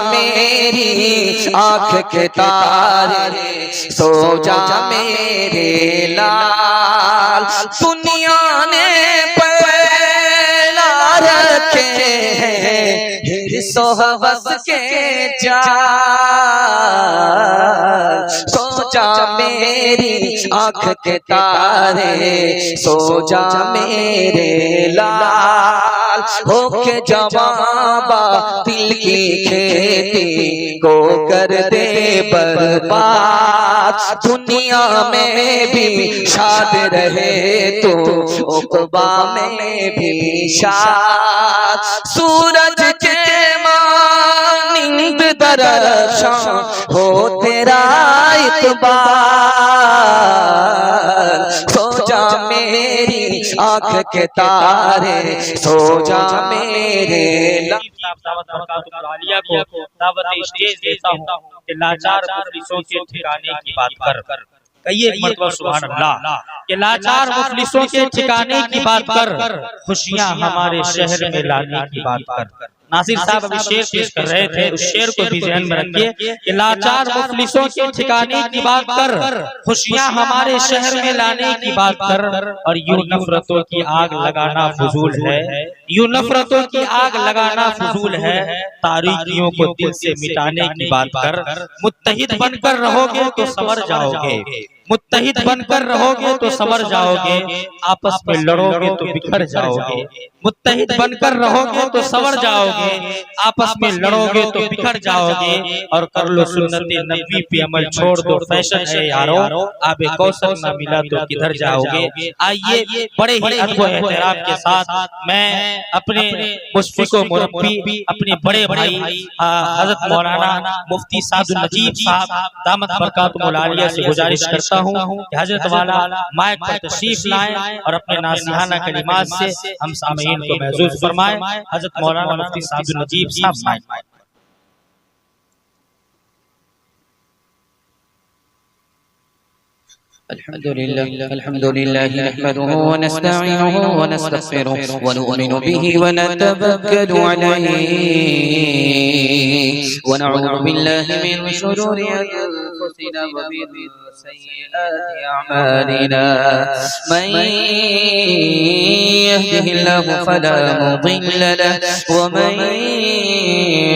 मेरी आँख के तारे, सो जा मेरे लाल। दुनिया ने पैला रखे हैं हिर्स व हवस के जाल। सो जा मेरी आँख के तारे, सो जा मेरे लाल। होके जवाबा दिल की खेती को कर दे बर्बाद। दुनिया में भी शाद रहे तो उक़बा में भी शाद। सूरज के मानिंद दरख्शां हो तेरा इक़बाल। सो जा मेरी आँख के तारे, सो जा मेरे को दावत स्टेज देता हूँ कि लाचार मुफलिसों के ठिकाने की बात कर। कहिए एक मरतबा सुभान अल्लाह कि लाचार मुफलिसों के ठिकाने की बात कर, खुशियाँ हमारे शहर में लाने की बात कर। नासिर साहब अभी शेर पेश कर रहे थे, उस शेर को भी ध्यान में रखिए कि लाचार मुफलिसों के ठिकाने की बात कर, खुशियाँ हमारे शहर में लाने की बात कर। और यूं नफरतों की आग लगाना फजूल है, यूं नफरतों की आग लगाना फजूल है। तारीकियों को दिल से मिटाने की बात कर। मुत्तहिद बनकर रहोगे तो संवर जाओगे, मुत्तहिद बनकर रहोगे तो संवर जाओगे। आपस में लड़ोगे तो बिखर जाओगे। मुत्तहिद बनकर रहोगे तो संवर जाओगे, आपस में लड़ोगे तो बिखर जाओगे। और कर लो सुन्नत-ए नबी पे अमल, छोड़ दो फैशन है यारो। आबे कौसर ना मिला तो किधर जाओगे। आइए बड़े ही अदब व एहतराम के साथ मैं अपने मुशफ़िक़ व मुरब्बी, अपने बड़े भाई हज़रत मौलाना मुफ्ती सादुल नजीब साहब दामत बरकातुहुल आलिया से गुजारिश करता हूँ कि हजरत वाला माइक पर तशरीफ लाएं और अपने नासिहाना कलिमात से हम सामीन को महसूस फरमाएं। हजरत मौलाना मुफ्ती सादुल नजीब साहब माइक। अल्हम्दुलिल्लाह नहमदुहु व नस्तईनुहु व नस्तगफिरुहु व नु'मिनु बिही व नतवक्कलु अलैहि व नऊज़ु बिल्लाहि मिन शुरूरि अनफुसिना व मिन सय्यिआति अअमालिना। मन यहदिहिल्लाहु फला मुदिल्ल लहु व मन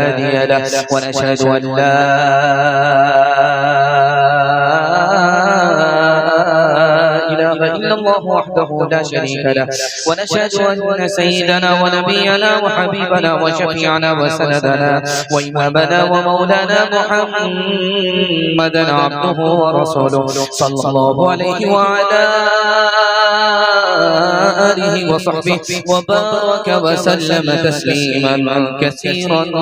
हादिय लहु व नशहदु अन ला इल्लल्लाह वहदहु ला शरीका लहु व नशहदु अन्न सय्यिदना व नबियना व हबीबना व शफीअना व सनदना व इमामना व मौलाना मुहम्मदन अब्दुहु व रसूलुहु सल्लल्लाहु अलैहि व अला आलिहि व सहबिहि व बारक व सल्लम तस्लीमन कसीरन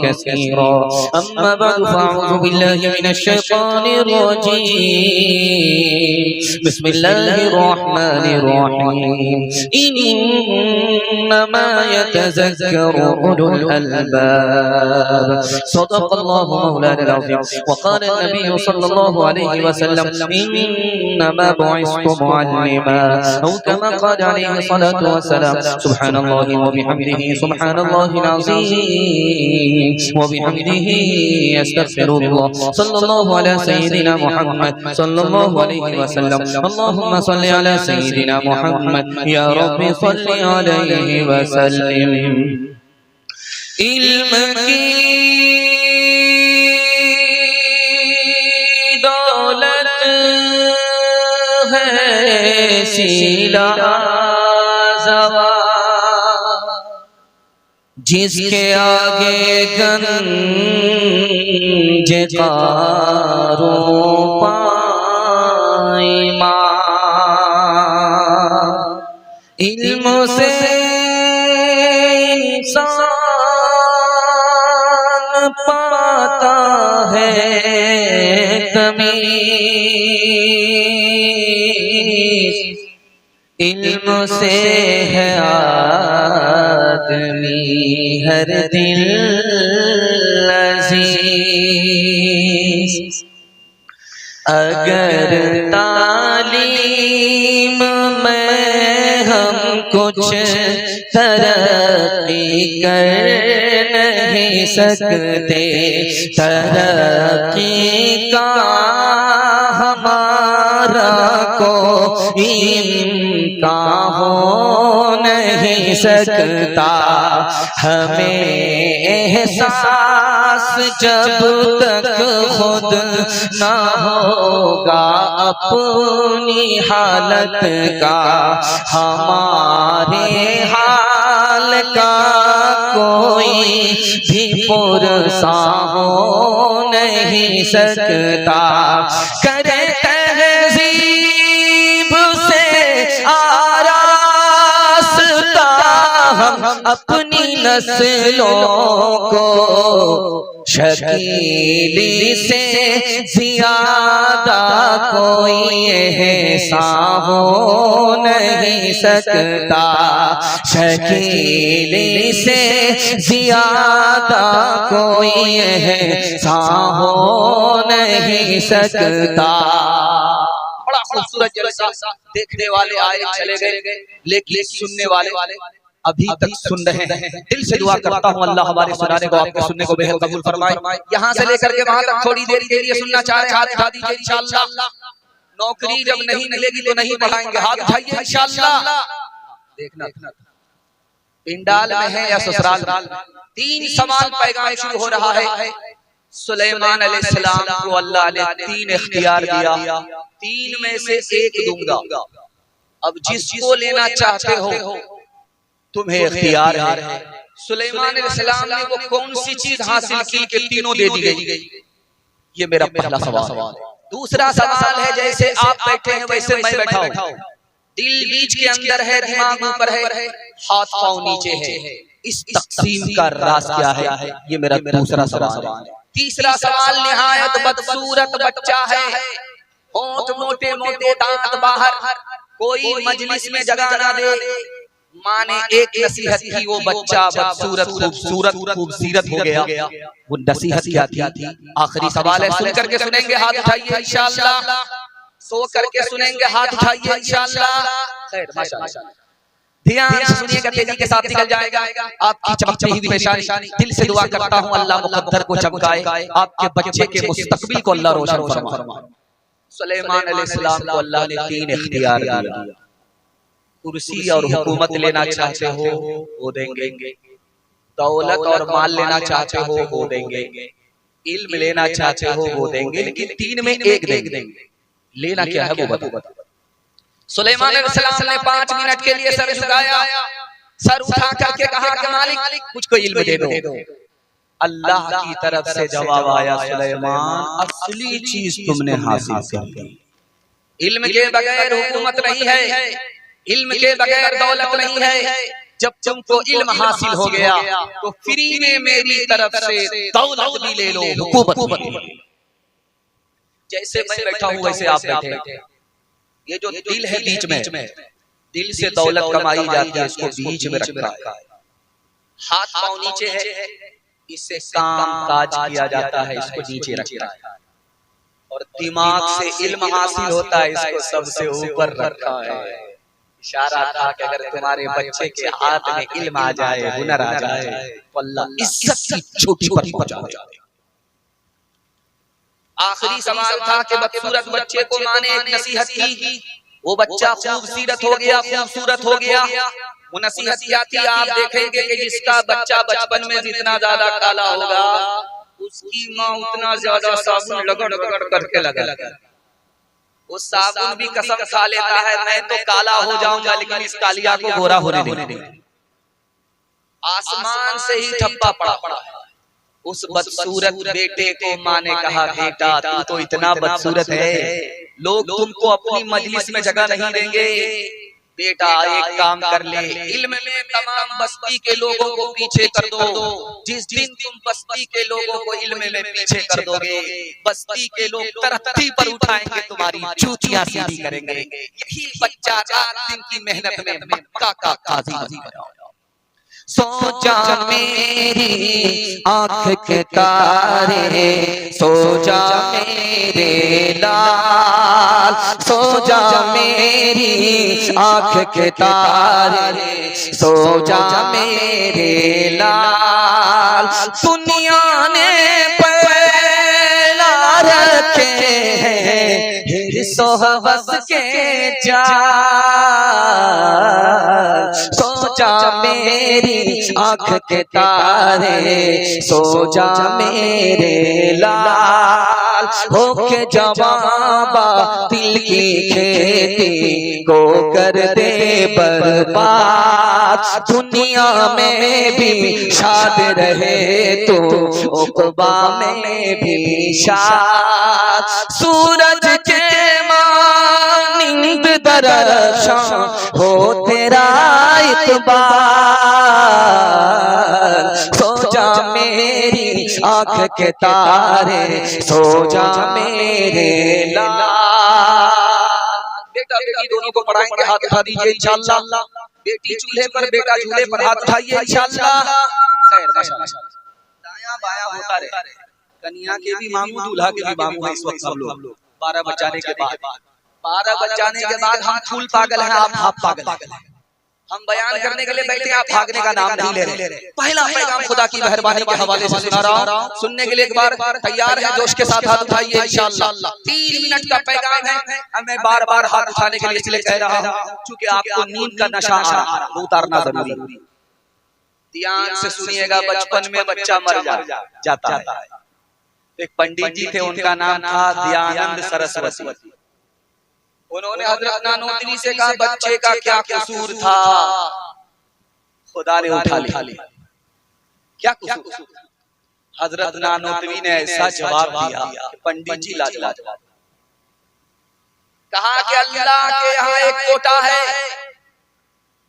कसीरा। अम्मा बअद फअऊज़ु बिल्लाहि मिनश शैतानिर रजीम। बिस्मिल्लाहिर रहमानिर रहीम। इन्नमा यतज़क्करु उलुल अलबाब। सदक़ल्लाहु मौलाना अज़ीम। व क़ाल नबी सल्लल्लाहु अलैहि वसल्लम इन्नमा बुइस्तु मुअल्लिमा औ कमा क़ाल अलैहि सलातु वस्सलाम। सुब्हानल्लाहि व बिहम्दिहि सुब्हानल्लाहिल अज़ीम व बिहम्दिहि अस्तग़फिरुल्लाह। सल्लल्लाहु अला सय्यिदिना मुहम्मद सल्लल्लाहु अलैहि वसल्लम। अल्लाहुम्मा सल्लि अला सय्यिदिना मुहम्मद या रब्बी सल्लि अलैहि वसल्लिम। इल्म की दौलत है सीला जिसके आगे गंज कारो पाईमा। इल्म से इंसान पाता है तमीज़, इल्म से है आदमी हर दिल अज़ीज़। अगर तालीम में हम कुछ तरक्की कर नहीं नहीं सकते, तरक्की का हमारा कोई इम्कान हो नहीं सकता। हमें एहसास जब तक खुद ना होगा अपनी हालत का, हमारे हाल का कोई भी पुरसा हो नहीं सकता। करे तहज़ीब से आरास्ता हम अपनी नस्लों को, शकीली से ज़्यादा कोई एहसान हो नहीं सकता, शकीली से ज़्यादा कोई एहसान हो नहीं सकता। बड़ा खूबसूरत जलसा, देखने वाले आए चले गए, लेकिन सुनने वाले अभी तक सुन रहे हैं। दिल से दुआ करता हूँ अल्लाह हमारे सुनाने को, आपके सुनने को बेहद कबूल फरमाए। यहाँ से लेकर के वहां तक थोड़ी देर के लिए सुनना चाह रहे, हाथ उठा दीजिए इंशाअल्लाह। नौकरी जब नहीं मिलेगी तो नहीं पढ़ाएंगे, हाथ उठाइए इंशाअल्लाह। देखना पिंडाल में है या ससुराल, 3 सवाल पैगाम शुरू हो रहा है। सुलेमान अलैहिस्सलाम को अल्लाह ने 3 इख्तियार दिया, 3 में से 1 दूंगा। अब जिसको लेना चाहते हो तुम्हें इख्तियार है। सुलेमान अलैहिस्सलाम ने वो कौन सी चीज हासिल की कि तीनों दे दी गई? ये मेरा पहला सवाल है। दूसरा सवाल है, जैसे आप बैठे हैं वैसे मैं बैठा हूं, दिल बीच के अंदर है, दिमाग ऊपर है, हाथ पांव नीचे है, इस तक़सीम का राज क्या है? ये मेरा दूसरा सवाल है। तीसरा सवाल, निहायत बदसूरत बच्चा है, होंठ मोटे मोटे, दांत बाहर, कोई मजलिस में जगह ना दे, माँ ने एक नसीहत की, वो बच्चा बदसूरत खूबसूरत हो गया। वो नसीहत क्या थी? आखिरी सवाल है, सुन करके सुनेंगे, हाथ उठाइए इंशाअल्लाह। सो करके सुनेंगे, हाथ उठाइए इंशाअल्लाह। खैर माशाअल्लाह, ध्यान से सुनिएगा, तेजी के साथ निकल जाएगा आपकी चमकती हुई पेशानी। दिल से दुआ करता हूँ अल्लाह मुक़द्दर को चमकाए, आपके बच्चे के मुस्तकबिल को अल्लाह रोशन फरमाए। सुलेमान अलैहिस्सलाम को अल्लाह ने 3 इख्तियार दिया। कुर्सी और हुकूमत लेना चाहते हो वो देंगे, दौलत और माल लेना चाहते हो वो देंगे, इल्म लेना चाहते हो वो देंगे, लेकिन 3 में 1 देंगे। लेना क्या है वो बताओ। सुलेमान अलैहिस्सलाम ने 5 मिनट के लिए सर झुकाया, सर उठा करके कहा कि मालिक मुझको इल्म दे दो। अल्लाह की तरफ से जवाब आया, सुलेमान असली चीज तुमने हासिल कर ली। इल्म के बगैर हुकूमत नहीं है, इल्म के बगैर दौलत नहीं है। जब तुमको इल्म हासिल हो गया तो फ्री में मेरी तरफ से दौलत भी ले लो, हुकूमत भी। जैसे मैं बैठा हूँ वैसे आप बैठे। ये जो दिल है बीच में, दिल से दौलत कमाई जाती है, इसको बीच में रखा है। हाथ पांव नीचे है, इससे काम काज किया जाता है, इसको नीचे रखा है। और दिमाग से इल्म हासिल होता है, इसको सबसे ऊपर रखा है। इशारा था कि अगर तुम्हारे बच्चे के हाथ में इल्म आ जाए, हुनर आ जाए, तो अल्लाह इज्जत की चोटी पर पहुंचा देगा। आखिरी सवाल था कि बदसूरत बच्चे को माँ ने एक नसीहत की, वो बच्चा खूबसूरत हो गया, खूबसूरत हो गया। वो नसीहत क्या थी? आप देखेंगे कि जिसका बच्चा बचपन में जितना ज्यादा काला होगा, उसकी माँ उतना ज्यादा साबुन रगड़ करके लगा। उस साबुन भी कसम खा लेता है, मैं तो काला हो जाऊंगा लेकिन इस कालिया को गोरा होने नहीं। आसमान से ही ठप्पा पड़ा। उस बदसूरत बेटे को माँ ने कहा, बेटा तू तो इतना बदसूरत है, लोग तुमको अपनी मजलिस में जगह नहीं देंगे। बेटा एक काम कर ले, इल्म में तमाम बस्ती के लोगों को पीछे कर दो। जिस दिन तुम बस्ती के लोगों को इल्म में पीछे कर दोगे, बस्ती के लोग तरक्की पर उठाएंगे, तुम्हारी जूतियां सीधी करेंगे। यही बच्चा 4 दिन की मेहनत में मक्का का काजी बना। सो जा मेरी आँख के तारे, सो जा मेरे लाल, सो जा मेरी आँख के तारे, सो जा मेरे लाल। दुनिया ने पैला रखे हैं हिर्सो हवस के जाल, सो जा मेरी आँख के तारे, सो जा मेरे लाल। होके जवाबा दिल की खेती को कर दे बर्बाद, दुनिया में भी शाद रहे तो उक़बा में भी शाद। सूरज के मानिंद दरख्शां हो तेरा इक़बाल, सो जा मेरी आँख के तारे, सो जा मेरे लाल। बेटा बेटी दोनों को पढ़ाएंगे, हाथ उठा दीजिए इंशाअल्लाह। बेटी चूल्हे पर, बेटा चूल्हे पर, हाथ उठाइए इंशाअल्लाह। खैर माशाअल्लाह, दायां बायां होता रहे। कन्या के भी मामू, दूल्हा के भी मामू है इस वक्त सब लोग। 12 बज जाने के बाद, 12 बज जाने के बाद हम फूल पागल हैं, आप भाप पागल हैं। हम बयान करने के लिए बैठे, आप भागने का नाम नहीं ले रहे। पहला पैगाम खुदा की मेहरबानी के हवाले से सुना रहा हूं, सुनने के लिए एक बार तैयार है? जोश के साथ हाथ उठाइए इंशाअल्लाह। 3 मिनट का पैगाम है। मैं बार बार हाथ उठाने के लिए इसलिए कह रहा हूं क्योंकि आपको नींद का नशा आ रहा है, उतारना जरूरी। ध्यान से सुनिएगा। बचपन में बच्चा मर जाता है। एक पंडित जी थे, उनका नाम था दयानंद सरस्वती। उन्होंने हजरत नानोतवी से कहा, बच्चे का क्या कसूर था? खुदा ने उठा लिया। क्या कसूर? हजरत नानोतवी ने ऐसा जवाब दिया, पंडित जी लाजवाब। कहा कि अल्लाह के यहाँ एक कोटा है,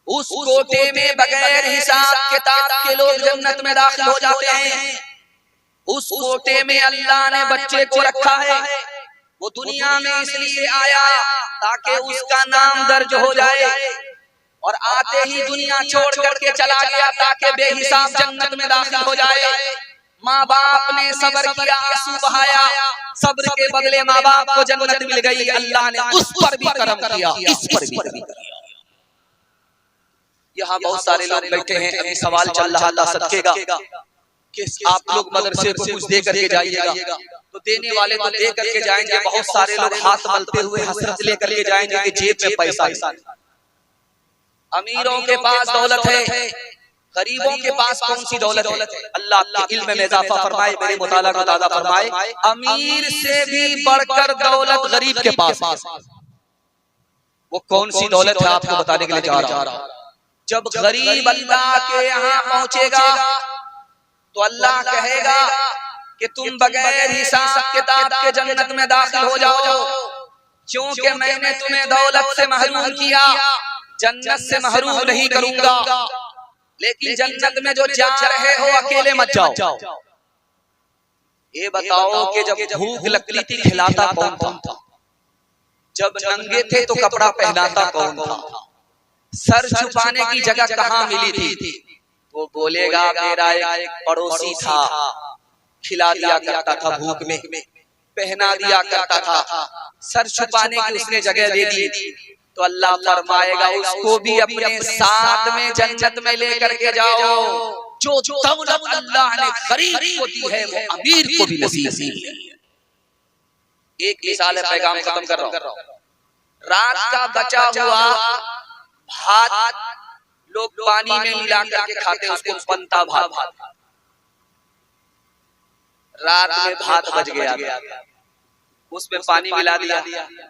उस कोटे में बगैर हिसाब किताब के लोग जन्नत में दाखिल हो जाते हैं। उस कोटे में अल्लाह ने बच्चे को रखा है। वो दुनिया में इसलिए आया ताकि उसका नाम दर्ज हो जाए, और आते ही दुनिया छोड़ करके चला गया ताकि बेहिसाब जन्नत में दाखिल हो जाए। माँ बाप ने सब्र किया, आंसू बहाया, सब्र के बदले माँ बाप को जन्नत मिल गई। अल्लाह ने उस पर भी करम किया, इस पर भी करम किया। यहाँ बहुत सारे लोग बैठे हैं, अभी सवाल चल रहा था सदके का कि आप लोग मदरसे को कुछ दे करके जाइएगा, तो देने वाले तो दे करके जाएंगे। बहुत सारे लोग हाथ मलते हुए हसरत लेकर के जाएंगे कि जेब में पैसा है। अमीरों के पास दौलत है, गरीबों के पास कौन सी दौलत है? अल्लाह आपके इल्म में इजाफा फरमाए, मेरे मुताला को ताज़ा फरमाए। अमीर से भी बढ़कर दौलत गरीब के पास। वो कौन सी दौलत है आपको बताने के लिए जा रहा हूं। जब गरीब अल्लाह के यहाँ पहुंचेगा तो अल्लाह कहेगा कि तुम बगैर हिसाब किताब के जन्नत में दाखिल हो जाओ, क्योंकि मैंने तुम्हें दौलत से महरूम किया, जन्नत से महरूम नहीं करूंगा। लेकिन जन्नत में जो जा रहे हो अकेले मत जाओ। ये बताओ कि जब भूख लगती थी खिलाता कौन था? जब नंगे थे तो कपड़ा पहनाता कौन था? सर छुपाने की जगह कहाँ मिली थी? वो बोलेगा मेरा एक पड़ोसी था, खिला दिया करता था, भूख में पहना दिया करता था, सर छुपाने की उसने जगह दे दी। तो अल्लाह फरमाएगा उसको भी अपने साथ में जन्नत में लेकर के जाओ। जो दौलत अल्लाह ने गरीब को दी है वो अमीर को भी नसीब है। एक मिसाल है, पैगाम खत्म कर रहा हूं। रात का बचा हुआ भात लोग पानी में मिला करके खाते, उसको पंता भात। रात में भात बच गया, उसमें पानी मिला दिया,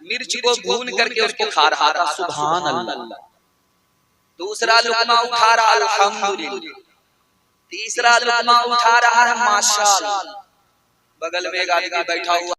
मिर्च को भून करके उसको खा रहा था, सुभान अल्लाह। दूसरा लुकमा उठा रहा अल्हम्दुलिल्लाह, तीसरा लुकमा उठा रहा है माशाअल्लाह। बगल में एक आदमी बैठा हुआ